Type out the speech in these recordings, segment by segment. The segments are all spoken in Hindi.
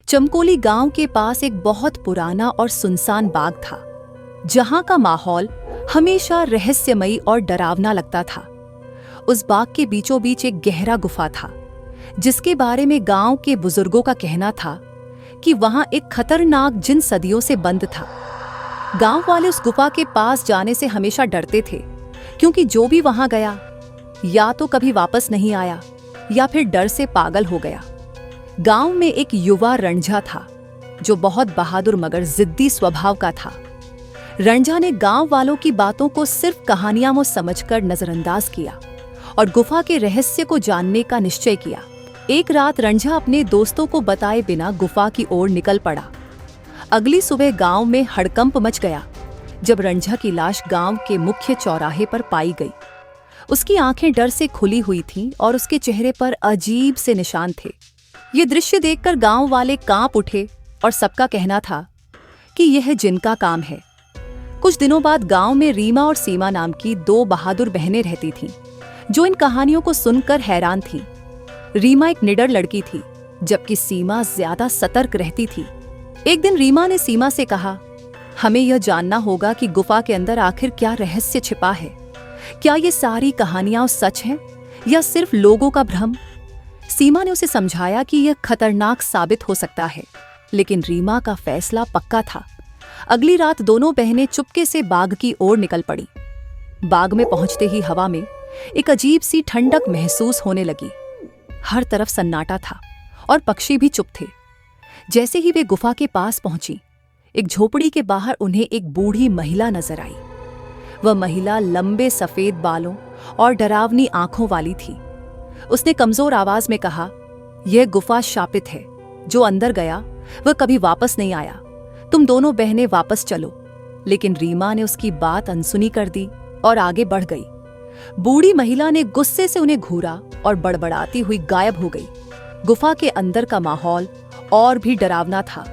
चमकोली गांव के पास एक बहुत पुराना और सुनसान बाग था, जहां का माहौल हमेशा रहस्यमयी और डरावना लगता था। उस बाग के बीचों बीच एक गहरा गुफा था, जिसके बारे में गांव के बुजुर्गों का कहना था कि वहां एक खतरनाक जिन सदियों से बंद था। गांव वाले उस गुफा के पास जाने से हमेशा डरते थे, क्योंकि जो भी वहां गया या तो कभी वापस नहीं आया या फिर डर से पागल हो गया। गांव में एक युवा रणझा था, जो बहुत बहादुर मगर जिद्दी स्वभाव का था। रणझा ने गांव वालों की बातों को सिर्फ कहानियां वो समझकर नजरअंदाज किया और गुफा के रहस्य को जानने का निश्चय किया। एक रात रणझा अपने दोस्तों को बताए बिना गुफा की ओर निकल पड़ा। अगली सुबह गांव में हड़कंप मच गया जब रणझा की लाश गांव के मुख्य चौराहे पर पाई गई। उसकी आंखें डर से खुली हुई थीं और उसके चेहरे पर अजीब से निशान थे। ये दृश्य देखकर गांव वाले कांप उठे और सबका कहना था कि यह जिनका काम है। कुछ दिनों बाद गांव में रीमा और सीमा नाम की दो बहादुर बहनें रहती थीं, जो इन कहानियों को सुनकर हैरान थीं। रीमा एक निडर लड़की थी, जबकि सीमा ज्यादा सतर्क रहती थी। एक दिन रीमा ने सीमा से कहा, हमें यह जानना होगा कि गुफा के अंदर आखिर क्या रहस्य छिपा है। क्या ये सारी कहानियां सच हैं या सिर्फ लोगों का भ्रम? सीमा ने उसे समझाया कि यह खतरनाक साबित हो सकता है, लेकिन रीमा का फैसला पक्का था। अगली रात दोनों बहनें चुपके से बाग की ओर निकल पड़ी। बाग में पहुंचते ही हवा में एक अजीब सी ठंडक महसूस होने लगी। हर तरफ सन्नाटा था और पक्षी भी चुप थे। जैसे ही वे गुफा के पास पहुंची, एक झोपड़ी के बाहर उन्हें एक बूढ़ी महिला नजर आई। वह महिला लंबे सफेद बालों और डरावनी आंखों वाली थी। उसने कमजोर आवाज में कहा, यह गुफा शापित है। जो अंदर गया वह कभी वापस नहीं आया। तुम दोनों बहनें वापस चलो। लेकिन रीमा ने उसकी बात अनसुनी कर दी और आगे बढ़ गई। बूढ़ी महिला ने गुस्से से उन्हें घूरा और बड़बड़ाती हुई गायब हो गई। गुफा के अंदर का माहौल और भी डरावना था।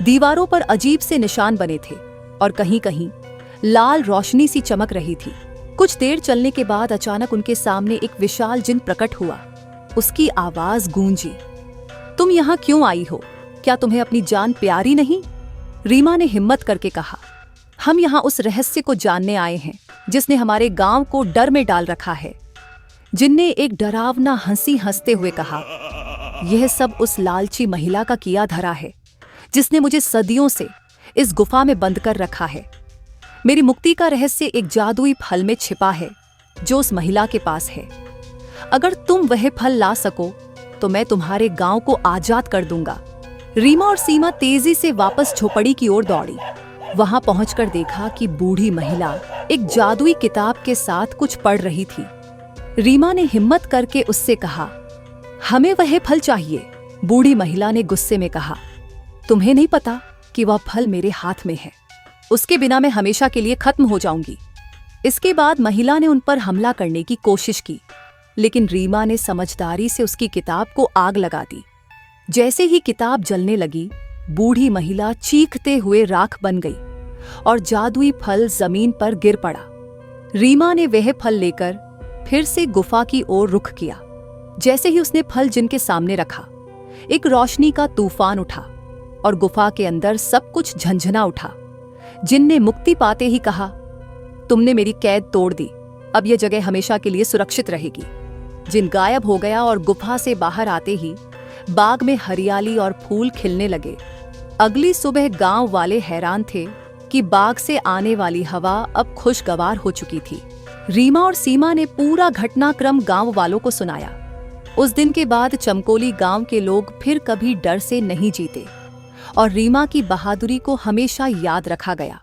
दीवारों पर अजीब से निशान बने थे और कहीं कहीं लाल रोशनी सी चमक रही थी। कुछ देर चलने के बाद अचानक उनके सामने एक विशाल जिन प्रकट हुआ। उसकी आवाज गूंजी, तुम यहाँ क्यों आई हो? क्या तुम्हें अपनी जान प्यारी नहीं? रीमा ने हिम्मत करके कहा, हम यहाँ उस रहस्य को जानने आए हैं जिसने हमारे गांव को डर में डाल रखा है। जिन ने एक डरावना हंसी हंसते हुए कहा, यह सब उस लालची महिला का किया धरा है, जिसने मुझे सदियों से इस गुफा में बंद कर रखा है। मेरी मुक्ति का रहस्य एक जादुई फल में छिपा है, जो उस महिला के पास है। अगर तुम वह फल ला सको तो मैं तुम्हारे गांव को आजाद कर दूंगा। रीमा और सीमा तेजी से वापस झोपड़ी की ओर दौड़ी। वहां पहुंचकर देखा कि बूढ़ी महिला एक जादुई किताब के साथ कुछ पढ़ रही थी। रीमा ने हिम्मत करके उससे कहा, हमें वह फल चाहिए। बूढ़ी महिला ने गुस्से में कहा, तुम्हें नहीं पता कि वह फल मेरे हाथ में है। उसके बिना मैं हमेशा के लिए खत्म हो जाऊंगी। इसके बाद महिला ने उन पर हमला करने की कोशिश की, लेकिन रीमा ने समझदारी से उसकी किताब को आग लगा दी। जैसे ही किताब जलने लगी, बूढ़ी महिला चीखते हुए राख बन गई और जादुई फल जमीन पर गिर पड़ा। रीमा ने वह फल लेकर फिर से गुफा की ओर रुख किया। जैसे ही उसने फल जिनके सामने रखा, एक रोशनी का तूफान उठा और गुफा के अंदर सब कुछ झंझना उठा। जिन ने मुक्ति पाते ही कहा, तुमने मेरी कैद तोड़ दी, अब यह जगह हमेशा के लिए सुरक्षित रहेगी। जिन गायब हो गया और गुफा से बाहर आते ही बाग में हरियाली और फूल खिलने लगे। अगली सुबह गांव वाले हैरान थे कि बाग से आने वाली हवा अब खुशगवार हो चुकी थी। रीमा और सीमा ने पूरा घटनाक्रम गांव वालों को सुनाया। उस दिन के बाद चमकोली गांव के लोग फिर कभी डर से नहीं जीते और रीमा की बहादुरी को हमेशा याद रखा गया।